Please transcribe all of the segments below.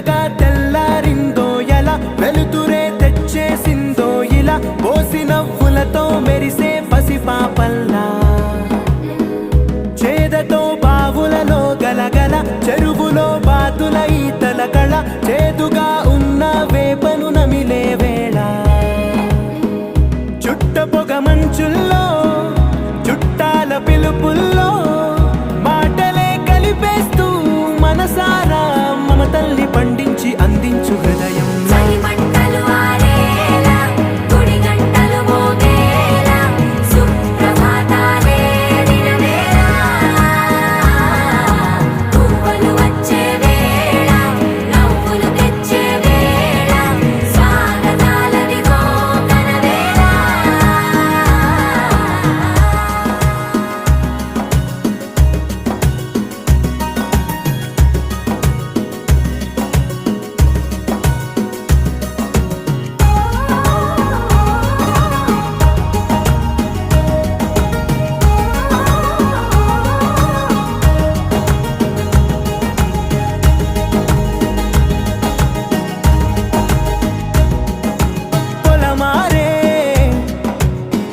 మెల్లగా తెల్లారిందో ఎలా వెలుతురే తెచ్చేసిందో ఇలా పోసి నవ్వులతో మెరిసే పసిపాపల్లా చేదతో బావులలో గలగల చెరువులో బాతుల ఈతల కళ చేదుగా ఉన్న వేపను నమిలే వేళ చుట్ట పొగ మంచుల్లో చుట్టాల పిలుపుల్లో మాటలే కలిపేస్తూ మనసారా మమతల్ని పండించి అందించు హృదయం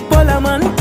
పొలమంతా